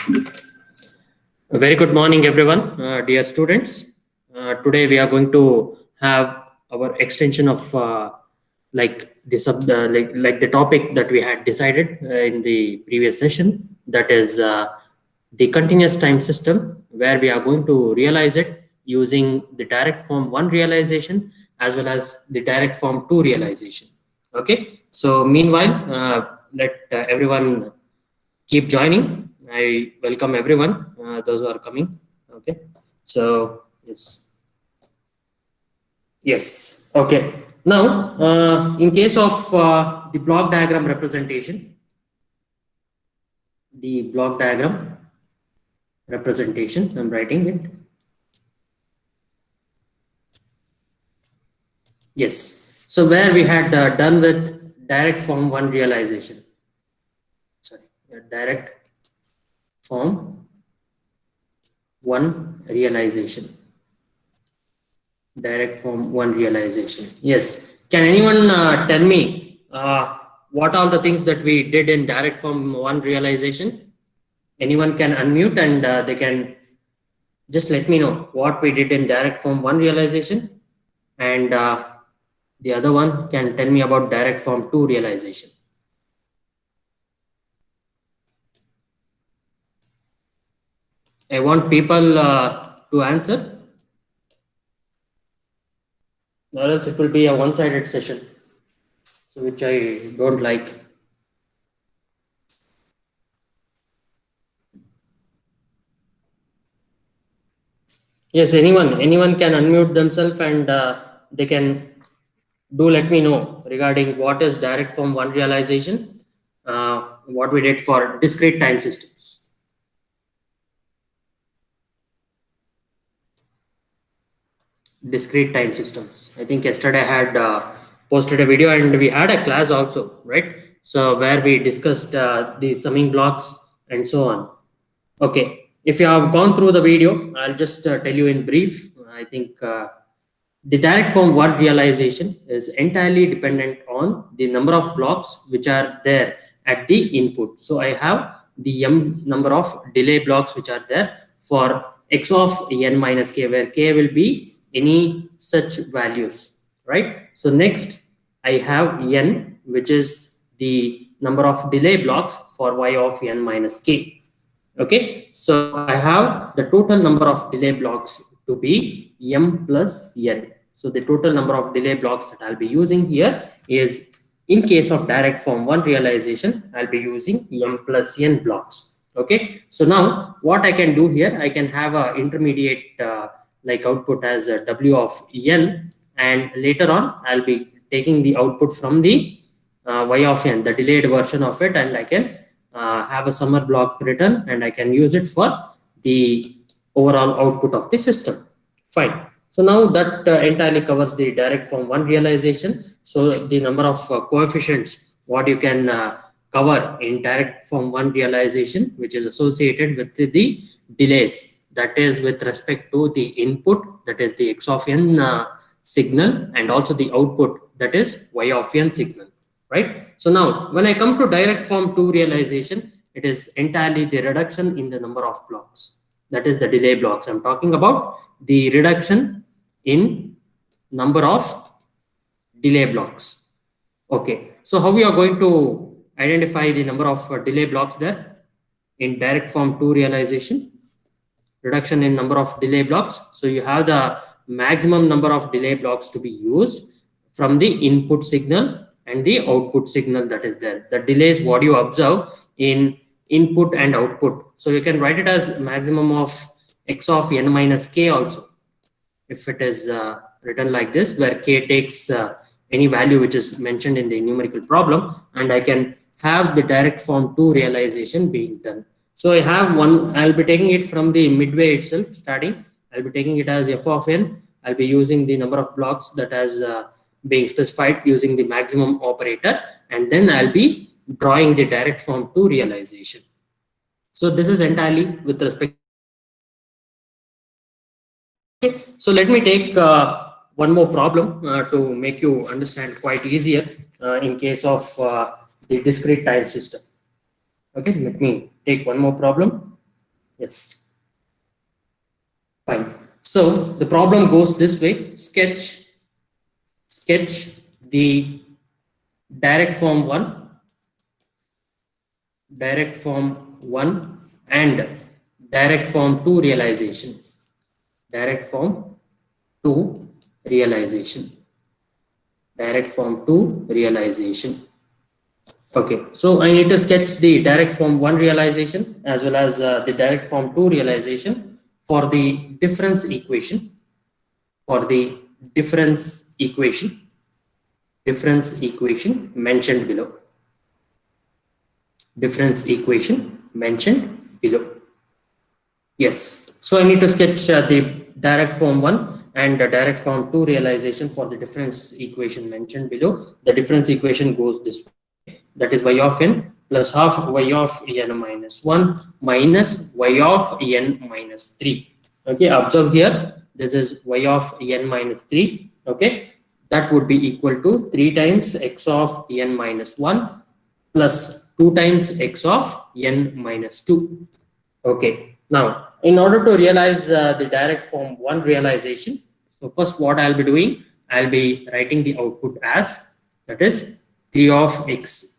A very good morning, everyone, dear students. Today we are going to have our extension of like the topic that we had decided in the previous session. That is the continuous time system, where we are going to realize it using the direct form one realization as well as the direct form two realization. Okay. So meanwhile, let everyone keep joining. I welcome everyone, those who are coming. Okay. So yes. Okay. Now, in case of the block diagram representation, I'm writing it. Yes. So where we had done with direct form one realization. Sorry, direct form one realization. Direct form one realization. Yes. Can anyone tell me what are the things that we did in direct form one realization? Anyone can unmute and they can just let me know what we did in direct form one realization, and the other one can tell me about direct form two realization. I want people to answer, or else it will be a one-sided session, so which I don't like. Yes, anyone can unmute themselves and they can do let me know regarding what is direct form one realization, what we did for discrete time systems. Discrete time systems. I think yesterday I had posted a video and we had a class also, right? So where we discussed the summing blocks and so on. Okay, if you have gone through the video, I'll just tell you in brief. I think the direct form one realization is entirely dependent on the number of blocks which are there at the input. So I have the m number of delay blocks which are there for x of n minus k, where k will be any such values, right? So next I have n, which is the number of delay blocks for y of n minus k. Okay, so I have the total number of delay blocks to be m plus n. So the total number of delay blocks that I'll be using here is, in case of direct form one realization, I'll be using m plus n blocks. Okay, so now what I can do here, I can have a intermediate like output as a w of n, and later on I'll be taking the output from the y of n, the delayed version of it, and I can have a summer block written and I can use it for the overall output of the system. Fine. So now that entirely covers the direct form one realization. So the number of coefficients what you can cover in direct form one realization, which is associated with the delays, that is with respect to the input, that is the x of n signal, and also the output, that is y of n signal, right? So now when I come to direct form two realization, it is entirely the reduction in the number of blocks, that is the delay blocks. I'm talking about the reduction in number of delay blocks. Okay, so how we are going to identify the number of delay blocks there in direct form two realization? Reduction in number of delay blocks. So you have the maximum number of delay blocks to be used from the input signal and the output signal that is there. The delay is what you observe in input and output. So you can write it as maximum of x of n minus k also, if it is written like this, where k takes any value which is mentioned in the numerical problem, and I can have the direct form two realization being done. So I have one, I'll be taking it from the midway itself, starting. I'll be taking it as f of n. I'll be using the number of blocks that has being specified using the maximum operator, and then I'll be drawing the direct form two realization. So this is entirely with respect. Okay, so let me take one more problem to make you understand quite easier in case of the discrete time system. Okay, let me take one more problem. Yes. Fine. So the problem goes this way. Sketch the direct form 1, direct form 1 and direct form 2 realization. Direct form 2 realization. Direct form 2 realization. Okay, so I need to sketch the direct form 1 realization as well as the direct form 2 realization for the difference equation. For the difference equation mentioned below. Difference equation mentioned below. Yes, so I need to sketch the direct form 1 and the direct form 2 realization for the difference equation mentioned below. The difference equation goes this way. That is y of n plus half y of n minus 1 minus y of n minus 3. Okay, observe here, this is y of n minus 3. Okay, that would be equal to 3 times x of n minus 1 plus 2 times x of n minus 2. Okay, now in order to realize the direct form 1 realization, so first what I'll be doing, I'll be writing the output as, that is 3 of x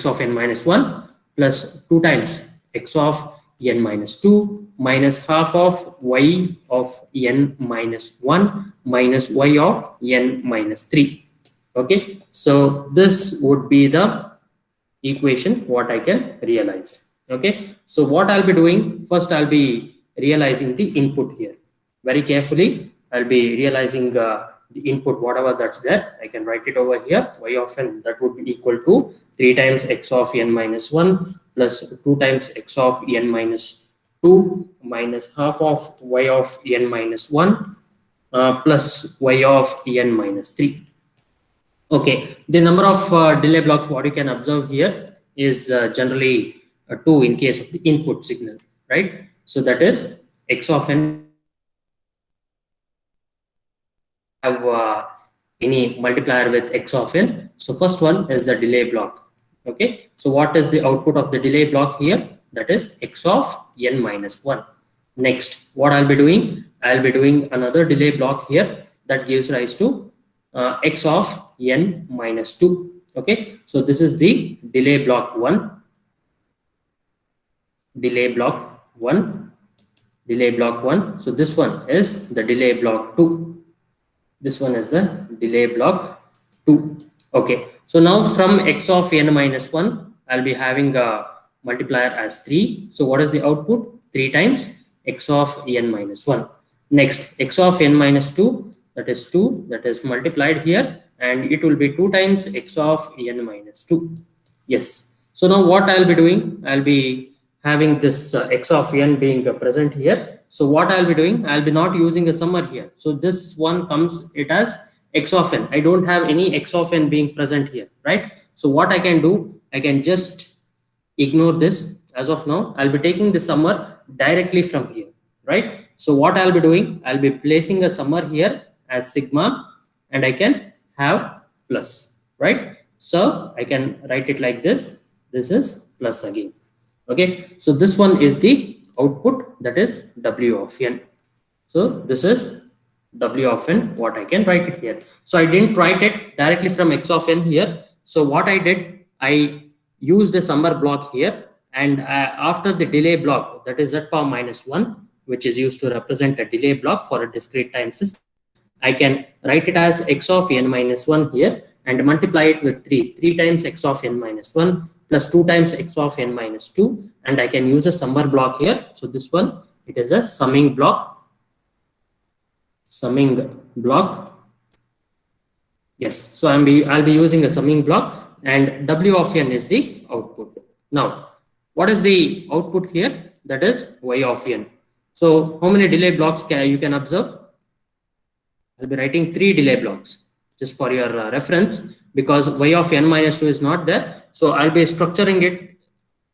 of n minus 1 plus 2 times x of n minus 2 minus half of y of n minus 1 minus y of n minus 3. Okay, so this would be the equation what I can realize. Okay, so what I'll be doing, first I'll be realizing the input here very carefully. I'll be realizing the input, whatever that's there. I can write it over here. Y of n, that would be equal to 3 times x of n minus 1 plus 2 times x of n minus 2 minus half of y of n minus 1 plus y of n minus 3. Okay, the number of delay blocks what you can observe here is generally 2 in case of the input signal, right? So that is x of n have any multiplier with x of n. So first one is the delay block. Okay, so what is the output of the delay block here? That is x of n minus 1. Next, what I'll be doing? I'll be doing another delay block here that gives rise to x of n minus 2. Okay, so this is the delay block 1, delay block 1, delay block 1. So this one is the delay block 2. This one is the delay block 2. Okay, so now from x of n minus 1, I'll be having a multiplier as 3. So what is the output? 3 times x of n minus 1. Next, x of n minus 2, that is 2, that is multiplied here, and it will be 2 times x of n minus 2. Yes, so now what I'll be doing, I'll be having this x of n being present here. So what I'll be doing, I'll be not using a summer here. So this one comes it as x of n. I don't have any x of n being present here, right? So what I can do, I can just ignore this as of now. I'll be taking the summer directly from here, right? So what I'll be doing, I'll be placing a summer here as sigma, and I can have plus, right? So I can write it like this. This is plus again. Okay, so this one is the output, that is w of n. So this is w of n, what I can write it here. So I didn't write it directly from x of n here. So what I did, I used a summer block here, and after the delay block, that is z power minus 1, which is used to represent a delay block for a discrete time system, I can write it as x of n minus 1 here and multiply it with 3. 3 times x of n minus 1 plus 2 times x of n minus 2, and I can use a summer block here. So this one, it is a summing block. Summing block. Yes, so I'll be using a summing block, and w of n is the output. Now, what is the output here? That is y of n. So how many delay blocks you can observe? I'll be writing 3 delay blocks just for your reference, because y of n minus 2 is not there. So I'll be structuring it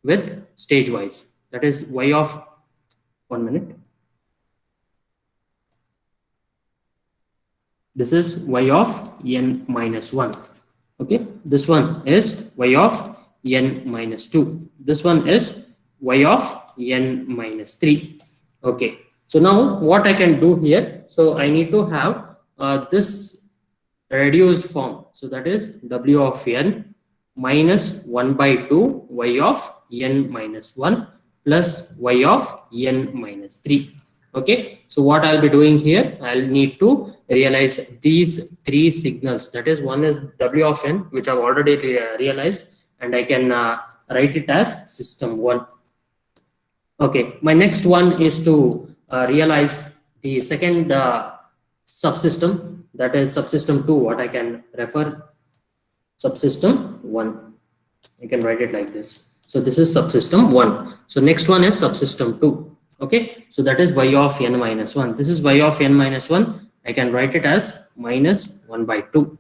with stage wise. That is y of, 1 minute. This is y of n minus 1. Okay, this one is y of n minus 2. This one is y of n minus 3. Okay, so now what I can do here, so I need to have this reduced form. So that is w of n minus 1 by 2 y of n minus 1 plus y of n minus 3. Okay, so what I'll be doing here, I'll need to realize these three signals. That is, one is w of n, which I've already realized, and I can write it as system 1. Okay, my next one is to realize the second subsystem, that is subsystem 2, what I can refer subsystem 1. I can write it like this. So this is subsystem 1. So next one is subsystem 2. Okay, so that is y of n minus 1. This is y of n minus 1. I can write it as minus 1 by 2.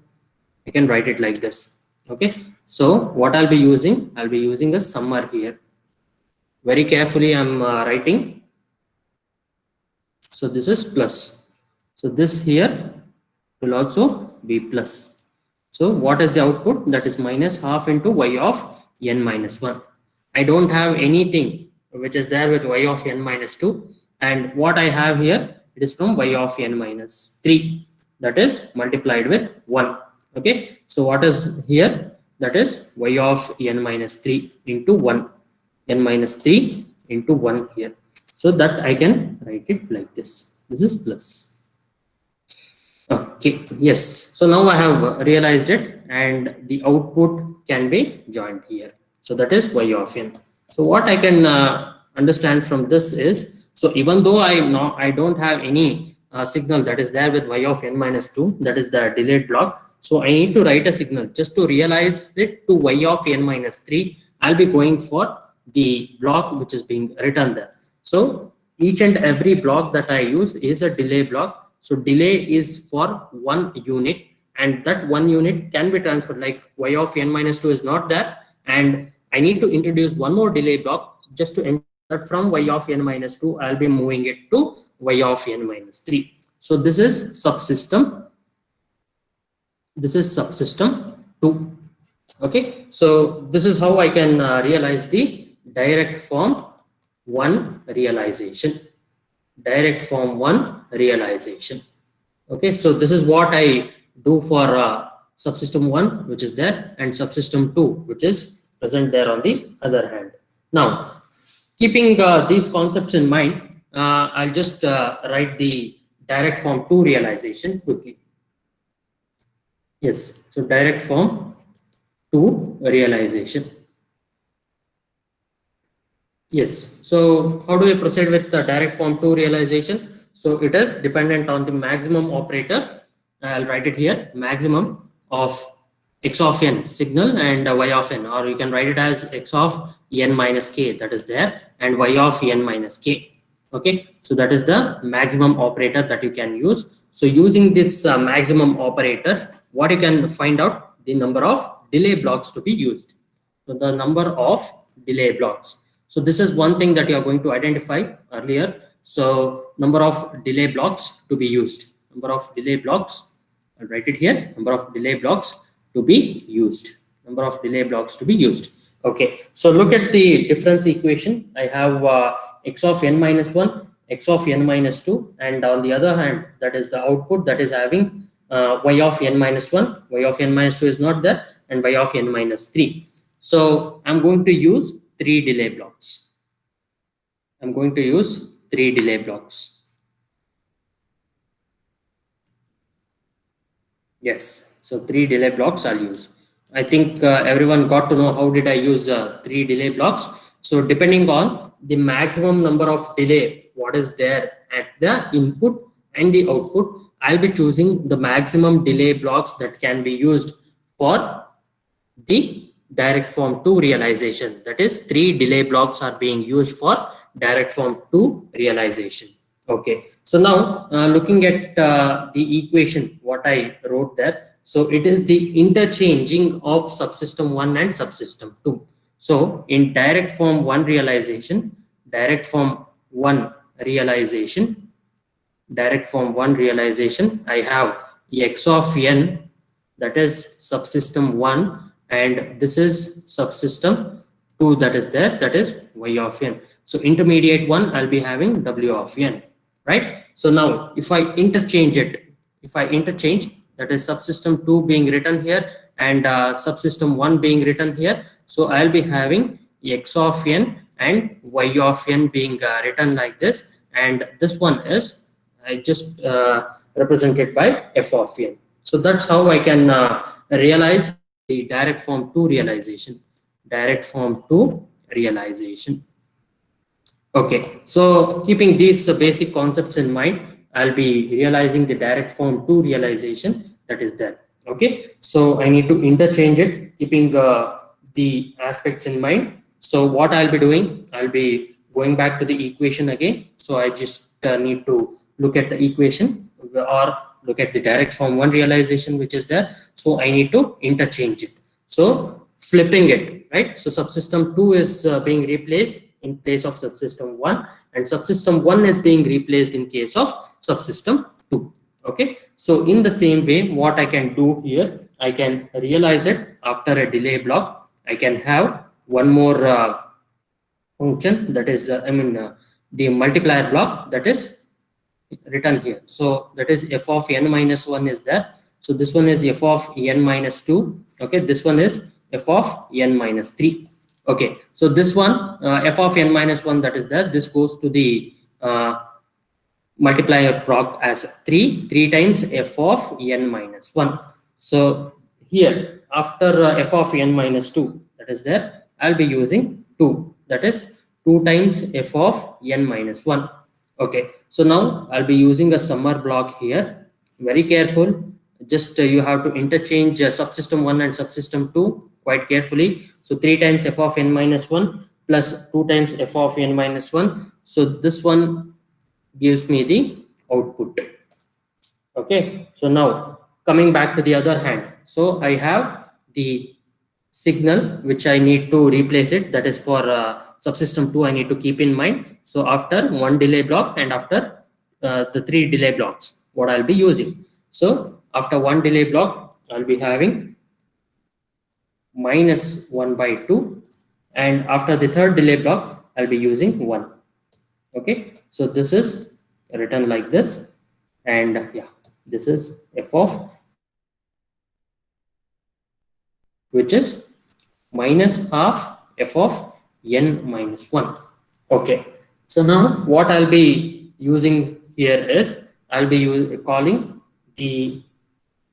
I can write it like this. Okay, so what I'll be using, I'll be using a summer here. Very carefully I'm writing. So this is plus. So this here will also be plus. So what is the output? That is minus half into y of n minus 1. I don't have anything which is there with y of n minus 2. And what I have here, it is from y of n minus 3. That is multiplied with 1. Okay. So what is here? That is y of n minus 3 into 1. N minus 3 into 1 here. So that I can write it like this. This is plus. Okay, yes. So now I have realized it, and the output can be joined here. So that is y of n. So what I can understand from this is, so even though I don't have any signal that is there with y of n minus 2, that is the delayed block. So I need to write a signal just to realize it to y of n minus 3. I'll be going for the block which is being written there. So each and every block that I use is a delay block. So delay is for 1 unit, and that 1 unit can be transferred, like y of n minus 2 is not there, and I need to introduce one more delay block just to ensure that from y of n minus 2 I'll be moving it to y of n minus 3. So this is subsystem. This is subsystem 2. Okay, so this is how I can realize the direct form 1 realization. Direct form 1 realization. Okay, so this is what I do for subsystem 1, which is there, and subsystem 2, which is present there on the other hand. Now, keeping these concepts in mind, I'll just write the direct form 2 realization quickly. Yes, so direct form 2 realization. Yes, so how do we proceed with the direct form 2 realization? So it is dependent on the maximum operator. I'll write it here, maximum of x of n signal and y of n, or you can write it as x of n minus k, that is there, and y of n minus k. Okay, so that is the maximum operator that you can use. So using this maximum operator, what you can find out, the number of delay blocks to be used. So the number of delay blocks. So this is one thing that you are going to identify earlier. So number of delay blocks to be used. Number of delay blocks, I'll write it here. Number of delay blocks to be used. Number of delay blocks to be used. Okay, so look at the difference equation. I have x of n minus 1, x of n minus 2, and on the other hand, that is the output that is having y of n minus 1, y of n minus 2 is not there, and y of n minus 3. So I'm going to use 3 delay blocks. I'm going to use 3 delay blocks. Yes, so 3 delay blocks I'll use. I think everyone got to know how did I use 3 delay blocks. So depending on the maximum number of delay, what is there at the input and the output, I'll be choosing the maximum delay blocks that can be used for the direct form 2 realization. That is, 3 delay blocks are being used for direct form 2 realization. Okay, so now looking at the equation, what I wrote there. So it is the interchanging of subsystem 1 and subsystem 2. So in direct form 1 realization, direct form 1 realization, direct form 1 realization, I have x of n, that is subsystem 1, and this is subsystem 2 that is there, that is y of n. So intermediate one, I'll be having w of n, right? So now if I interchange it, if I interchange, that is subsystem 2 being written here and subsystem 1 being written here, so I'll be having x of n and y of n being written like this, and this one is I just represented by f of n. So that's how I can realize the direct form 2 realization. Direct form 2 realization. Okay, so keeping these basic concepts in mind, I'll be realizing the direct form 2 realization that is there. Okay, so I need to interchange it, keeping the aspects in mind. So what I'll be doing, I'll be going back to the equation again. So I just need to look at the equation or look at the direct form 1 realization which is there. So I need to interchange it. So flipping it, right? So subsystem 2 is being replaced in place of subsystem 1, and subsystem 1 is being replaced in case of subsystem 2. Okay, so in the same way, what I can do here, I can realize it after a delay block. I can have one more function, that is the multiplier block, that is written here. So that is f of n minus 1 is there. So this one is f of n minus 2. Okay, this one is f of n minus 3. Okay, so this one f of n minus 1 that is there, this goes to the multiplier proc as 3 times f of n minus 1. So here after f of n minus 2 that is there, I'll be using 2, that is 2 times f of n minus 1. Okay, so now I'll be using a summer block here. Very careful, just you have to interchange subsystem 1 and subsystem 2 quite carefully. So 3 times f of n minus 1 plus 2 times f of n minus 1. So this one gives me the output. Okay, so now coming back to the other hand, so I have the signal which I need to replace it, that is for subsystem 2 I need to keep in mind. So after one delay block and after the 3 delay blocks, what I'll be using. So after one delay block, I'll be having minus 1 by 2, and after the third delay block, I'll be using 1. Okay, so this is written like this, and yeah, this is f of, which is minus half f of n minus 1. Okay, so now what I'll be using here is I'll be calling the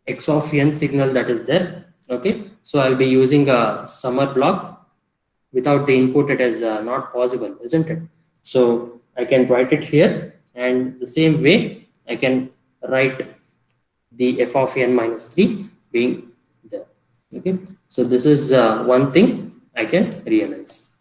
x of n signal that is there. Okay, so I'll be using a summer block. Without the input it is not possible, isn't it? So I can write it here, and the same way I can write the f of n minus 3 being there. Okay, so this is one thing I can realize.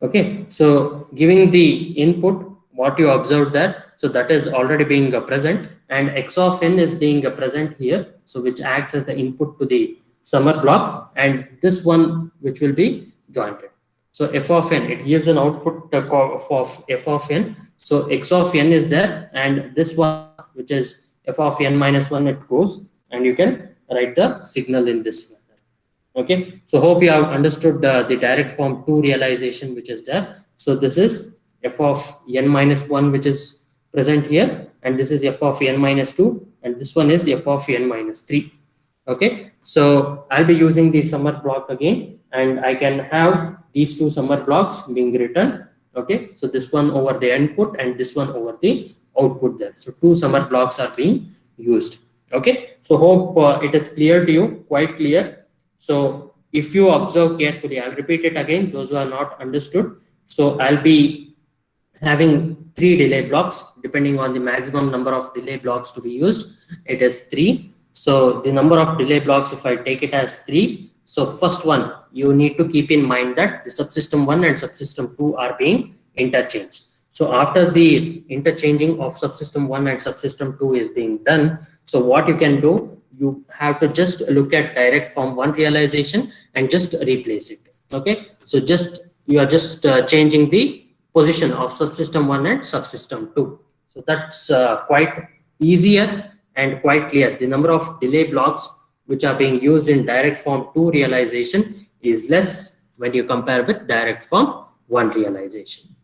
Okay, so giving the input, what you observed there, so that is already being present, and x of n is being present here, so which acts as the input to the summer block, and this one which will be jointed. So f of n, it gives an output of f of n. So x of n is there, and this one which is f of n minus 1, it goes, and you can write the signal in this manner. Okay, so hope you have understood the direct form 2 realization which is there. So this is f of n minus 1 which is present here, and this is f of n minus 2, and this one is f of n minus 3. Okay, so I'll be using the summer block again, and I can have these two summer blocks being written. Okay, so this one over the input and this one over the output there. So two summer blocks are being used. Okay, so hope it is clear to you, quite clear. So if you observe carefully, I'll repeat it again, those who are not understood. So I'll be having 3 delay blocks depending on the maximum number of delay blocks to be used. It is 3. So the number of delay blocks, if I take it as 3, so first one, you need to keep in mind that the subsystem 1 and subsystem 2 are being interchanged. So after this interchanging of subsystem 1 and subsystem 2 is being done, so what you can do, you have to just look at direct form 1 realization and just replace it. Okay, so you are just changing the position of subsystem 1 and subsystem 2. So that's quite easier and quite clear. The number of delay blocks which are being used in direct form 2 realization is less, when you compare with direct form 1 realization.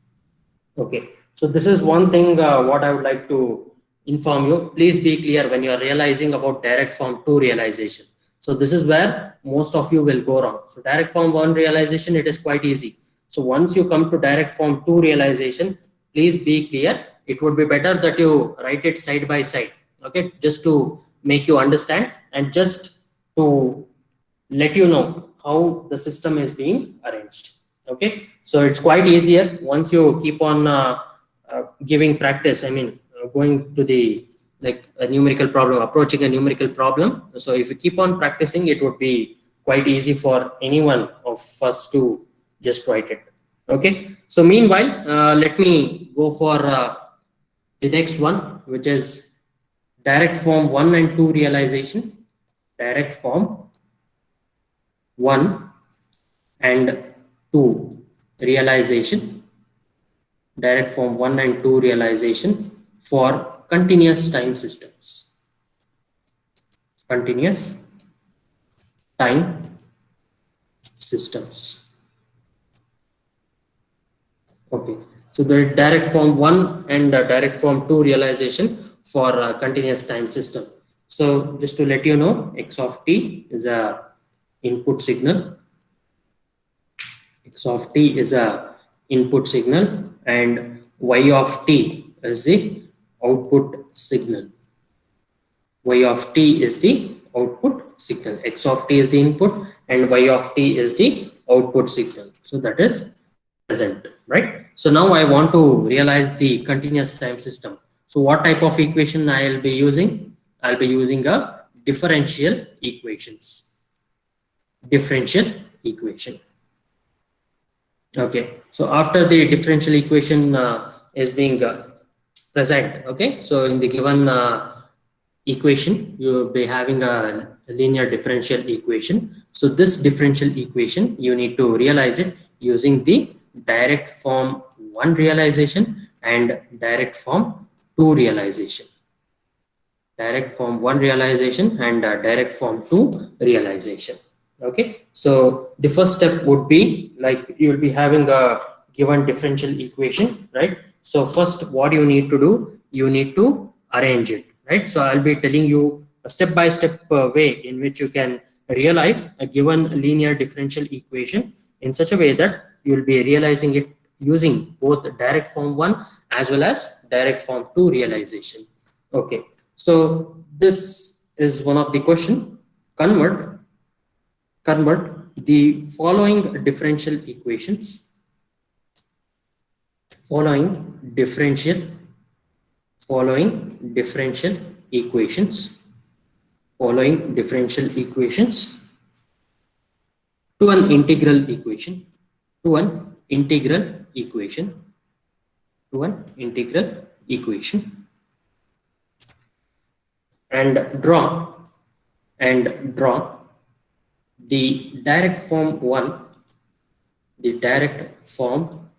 Okay, so this is one thing what I would like to inform you. Please be clear when you are realizing about direct form 2 realization. So this is where most of you will go wrong. So direct form 1 realization, it is quite easy. So once you come to direct form 2 realization, please be clear. It would be better that you write it side by side. Okay, just to make you understand and just to let you know how the system is being arranged. Okay, so it's quite easier once you keep on giving practice. I mean, going to the like a numerical problem, approaching a numerical problem. So if you keep on practicing, it would be quite easy for anyone of us to just write it. Okay, so meanwhile, let me go for the next one, which is direct form 1 and 2 realization. Direct form 1 and 2 realization. Direct form 1 and 2 realization for continuous time systems. Continuous time systems. Okay, so the direct form 1 and direct form 2 realization for continuous time system. So just to let you know, x of t is a input signal. X of t is a input signal and y of t is the output signal. Y of t is the output signal. X of t is the input and y of t is the output signal. So that is present, right? So now I want to realize the continuous time system. So what type of equation I'll be using? I'll be using a differential equations. Differential equation. Okay, so after the differential equation is being present, okay, so in the given equation, you'll be having a linear differential equation. So this differential equation, you need to realize it using the direct form 1 realization and direct form 2 realization. Direct form 1 realization and direct form 2 realization. Okay, so the first step would be like you will be having a given differential equation, right? So first, what you need to do, you need to arrange it, right? So I'll be telling you a step-by-step way in which you can realize a given linear differential equation in such a way that you will be realizing it using both direct form 1 as well as direct form 2 realization. Okay, so this is one of the question. Convert the following differential equations. Following differential equations. Following differential equations to an integral equation. To an integral equation. To an integral equation. And draw the direct form 1, the direct form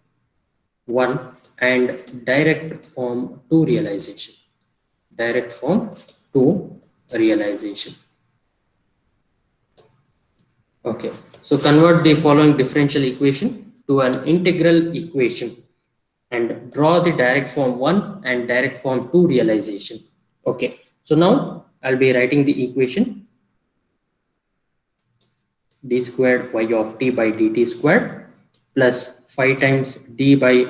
1 and direct form 2 realization. Direct form 2 realization. Okay, so convert the following differential equation to an integral equation and draw the direct form 1 and direct form 2 realization. Okay, so now I'll be writing the equation d squared y of t by dt squared plus 5 times d by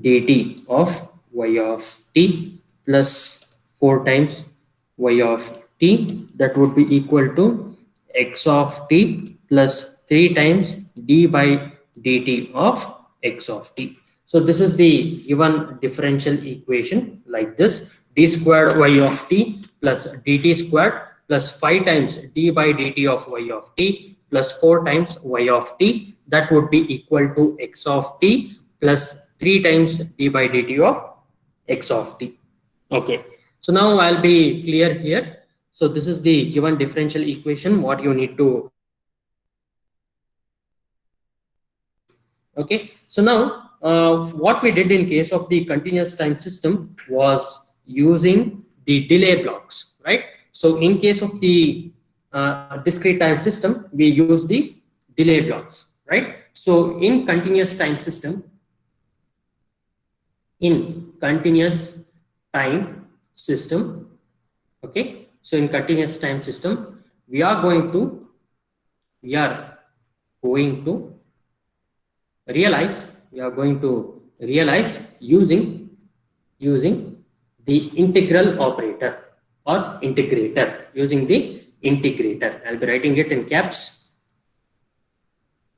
dt of y of t plus 4 times y of t, that would be equal to x of t plus 3 times d by dt of x of t. So this is the given differential equation like this: d squared y of t plus dt squared plus 5 times d by dt of y of t plus 4 times y of t, that would be equal to x of t plus 3 times d by dt of x of t. Okay, so now I'll be clear here. So this is the given differential equation, what you need to. Okay, so now what we did in case of the continuous time system was using the delay blocks, right? So in case of the discrete time system, we use the delay blocks, right? So in continuous time system, okay, so in continuous time system, we are going to realize using the integral operator or integrator, using the integrator. I'll be writing it in caps,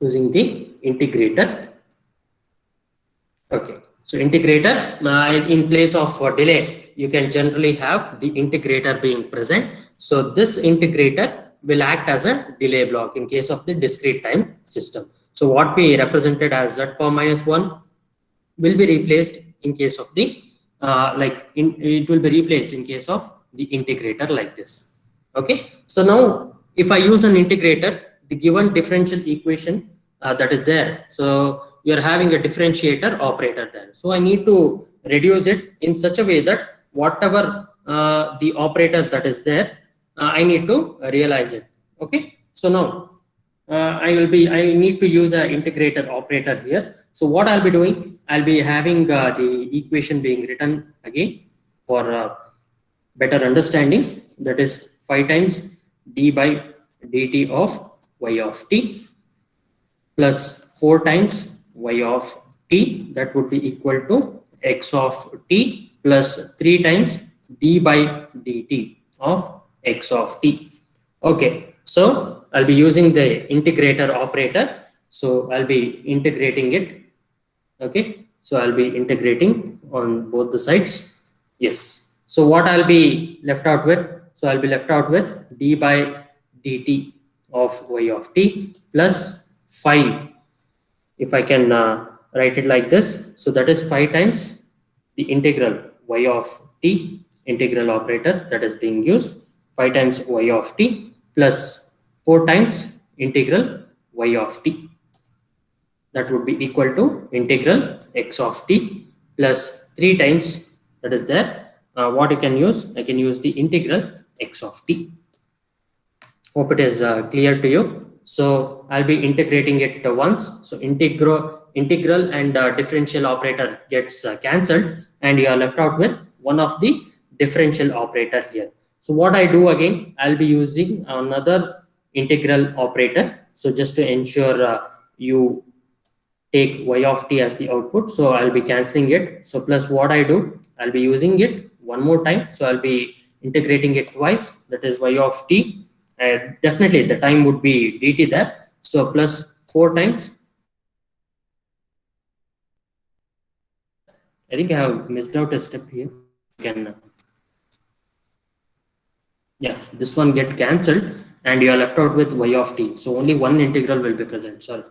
using the integrator. Okay, so integrator, in place of delay, you can generally have the integrator being present. So this integrator will act as a delay block in case of the discrete time system. So what we represented as z power minus 1 will be replaced in case of the it will be replaced in case of the integrator like this. Okay, so now if I use an integrator, the given differential equation that is there, so you are having a differentiator operator there, so I need to reduce it in such a way that whatever the operator that is there, I need to realize it. Okay, so now I need to use an integrator operator here. So what I'll be doing, I'll be having the equation being written again for better understanding. That is 5 times d by dt of y of t plus 4 times y of t, that would be equal to x of t plus 3 times d by dt of x of t. Okay, so I'll be using the integrator operator. So I'll be integrating it. Okay, so I'll be integrating on both the sides. Yes. So what I'll be left out with? So I'll be left out with d by dt of y of t plus 5. If I can write it like this, so that is 5 times the integral y of t, integral operator that is being used, 5 times y of t plus 4 times integral y of t, that would be equal to integral x of t plus 3 times, that is there, what you can use, I can use the integral x of t. Hope it is clear to you. So I'll be integrating it once. So integral and differential operator gets cancelled, and you are left out with one of the differential operator here. So what I do again, I'll be using another integral operator. So just to ensure you take y of t as the output, so I'll be cancelling it. So plus what I do, I'll be using it one more time. So I'll be integrating it twice, that is y of t, and definitely the time would be dt there. So plus 4 times, I think I have missed out a step here. Can yeah, this one get cancelled and you are left out with y of t. So only one integral will be present. Sorry.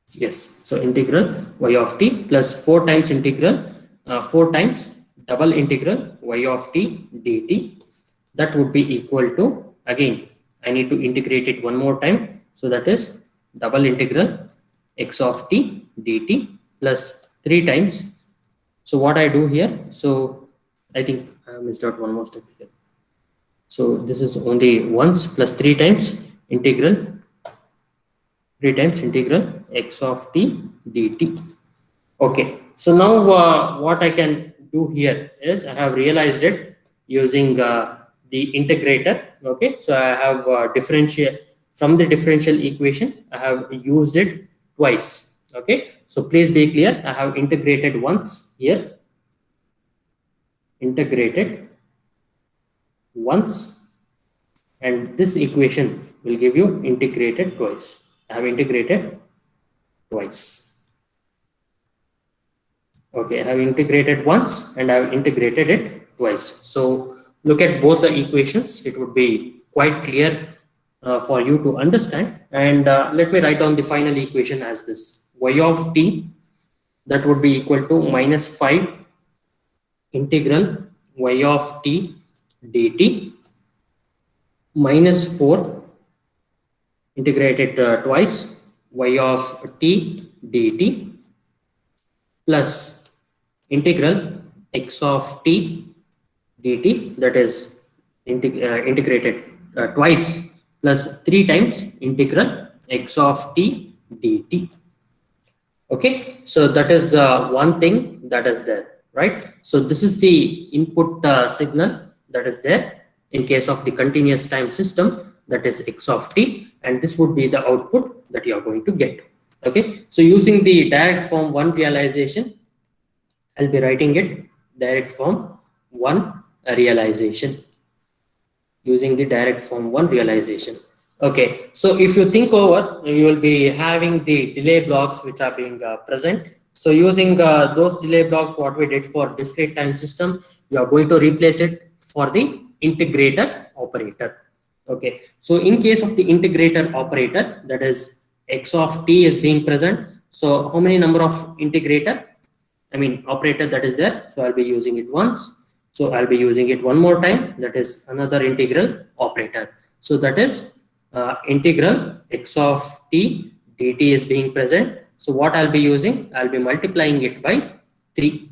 Yes, so integral y of t plus 4 times integral 4 times double integral y of t dt, that would be equal to, again I need to integrate it one more time, so that is double integral x of t dt plus 3 times. So what I do here, so I think I missed out one more step here. So this is only once plus 3 times integral x of t dt. Okay, so now what I can do here is I have realized it using the integrator. Okay, so I have differential from the differential equation, I have used it twice. Okay, so please be clear, I have integrated once here, and this equation will give you integrated twice. I have integrated twice. Okay, I have integrated once and I have integrated it twice. So look at both the equations. It would be quite clear for you to understand. And let me write down the final equation as this. Y of t, that would be equal to minus 5 integral y of t dt minus 4 integrated twice y of t dt plus integral x of t dt, that is integrated twice plus 3 times integral x of t dt. Okay, so that is one thing that is there, right? So this is the input signal that is there in case of the continuous time system, that is x of t, and this would be the output that you are going to get. Okay, so using the direct form 1 realization, I'll be writing it direct form 1 realization, using the direct form 1 realization. Okay, so if you think over, you will be having the delay blocks which are being present. So using those delay blocks, what we did for discrete time system, you are going to replace it for the integrator operator. Okay, so in case of the integrator operator, that is x of t is being present. So how many number of integrator, I mean operator that is there? So I'll be using it once. So I'll be using it one more time. That is another integral operator. So that is integral x of t dt is being present. So what I'll be using? I'll be multiplying it by 3.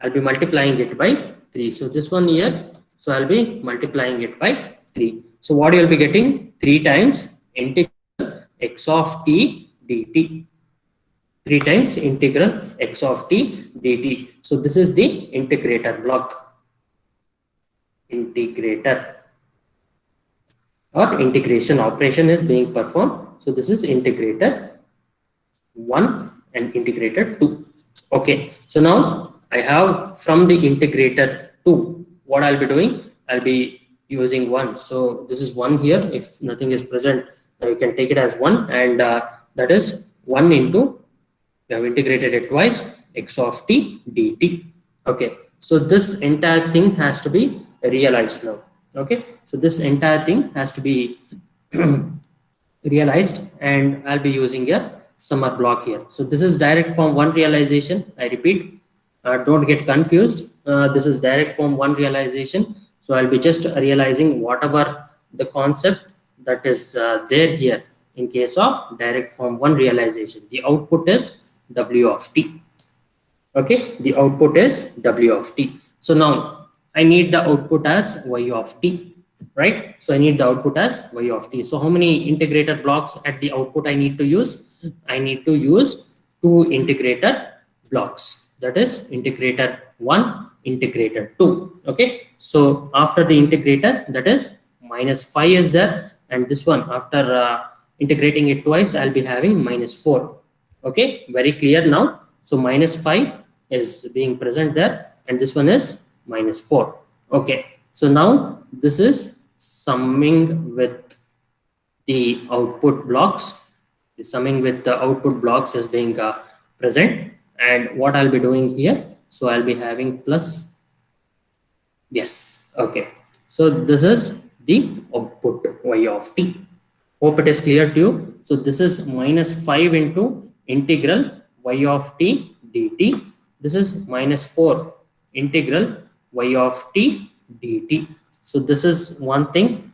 I'll be multiplying it by 3. So this one here. So I'll be multiplying it by 3. So what you'll be getting? 3 times integral x of t dt. 3 times integral x of t dt. So this is the integrator block. Integrator or integration operation is being performed. So this is integrator 1 and integrator 2. Okay, so now I have from the integrator 2, what I'll be doing? I'll be using 1. So this is 1 here. If nothing is present, you can take it as 1, and that is 1 into, we have integrated it twice, x of t dt. Okay, so this entire thing has to be realized now. Okay, so this entire thing has to be realized, and I'll be using a summer block here. So this is direct form 1 realization. I repeat, don't get confused. This is direct form 1 realization. So I'll be just realizing whatever the concept that is there here in case of direct form 1 realization. The output is w of t. Okay, the output is w of t. So now I need the output as y of t, right? So I need the output as y of t. So how many integrator blocks at the output I need to use? I need to use 2 integrator blocks. That is integrator 1, integrator 2. Okay, so after the integrator, that is -5 is there, and this one after integrating it twice, I'll be having -4. Okay, very clear now. So -5 is being present there, and this one is -4. Okay, so now this is summing with the output blocks. The summing with the output blocks is being present, and what I'll be doing here, so I'll be having plus, yes. Okay, so this is the output y of t. Hope it is clear to you. So this is -5 into integral y of t dt. This is -4 integral y of t dt. So this is one thing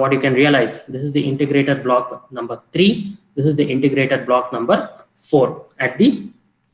what you can realize. This is the integrator block number 3. This is the integrator block number 4 at the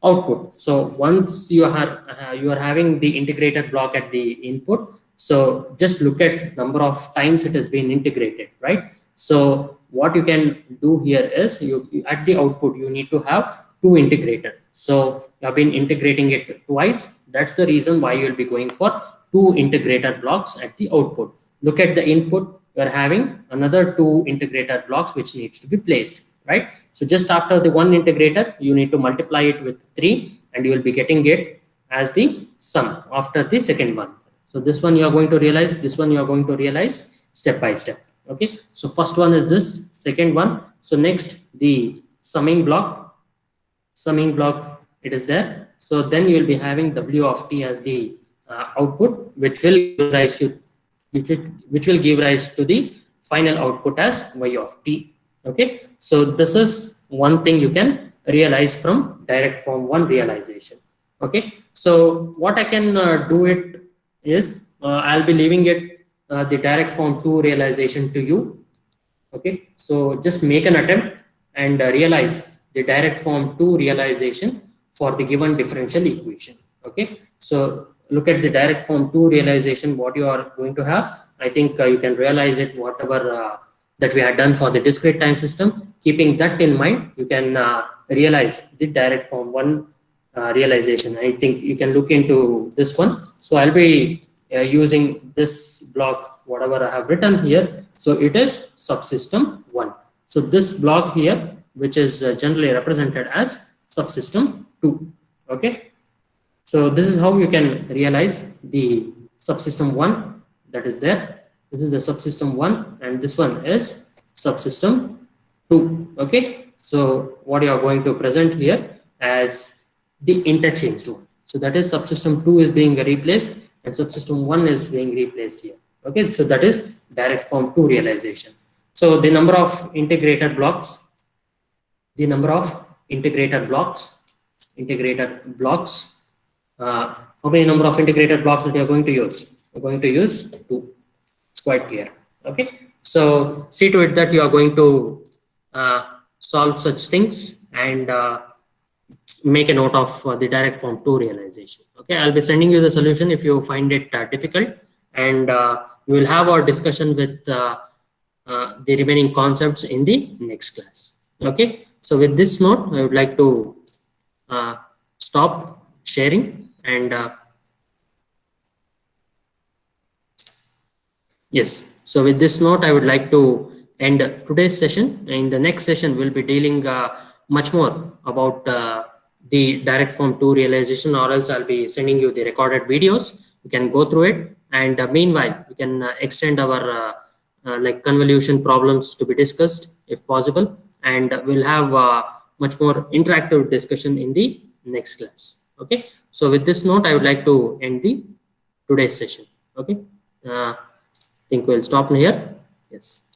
output. So once you are having the integrator block at the input, so just look at number of times it has been integrated, right? So what you can do here is you at the output you need to have 2 integrator. So you have been integrating it twice. That's the reason why you'll be going for 2 integrator blocks at the output. Look at the input. You are having another 2 integrator blocks which needs to be placed, right? So just after the 1 integrator, you need to multiply it with 3, and you will be getting it as the sum after the second one. So this one you are going to realize, this one you are going to realize step by step. Okay, so first one is this, second one. So next the summing block it is there. So then you will be having w of t as the output, which will give rise to the final output as y of t. Okay, so this is one thing you can realize from direct form 1 realization. Okay, so what I can do it is I'll be leaving it the direct form 2 realization to you. Okay, so just make an attempt and realize the direct form 2 realization for the given differential equation. Okay, so look at the direct form 2 realization, what you are going to have. I think you can realize it whatever that we had done for the discrete time system. Keeping that in mind, you can realize the direct form 1 realization. I think you can look into this one. So I'll be using this block, whatever I have written here. So it is subsystem 1. So this block here, which is generally represented as subsystem 2. Okay. So this is how you can realize the subsystem 1 that is there. This is the subsystem 1 and this one is subsystem 2. Okay. So what you are going to present here as the interchanged one. So that is subsystem 2 is being replaced and subsystem 1 is being replaced here. Okay. So that is direct form 2 realization. So the number of integrated blocks, how many number of integrated blocks that you are going to use? You're going to use 2. It's quite clear. Okay. So see to it that you are going to solve such things and make a note of the direct form 2 realization. Okay. I'll be sending you the solution if you find it difficult, and we will have our discussion with the remaining concepts in the next class. Okay. So with this note, I would like to stop sharing and yes. So with this note, I would like to end today's session. In the next session, we'll be dealing much more about the direct form 2 realization, or else I'll be sending you the recorded videos. You can go through it, and meanwhile, we can extend our like convolution problems to be discussed if possible, and we'll have much more interactive discussion in the next class. Okay. So with this note, I would like to end the today's session. Okay. I think we'll stop here. Yes.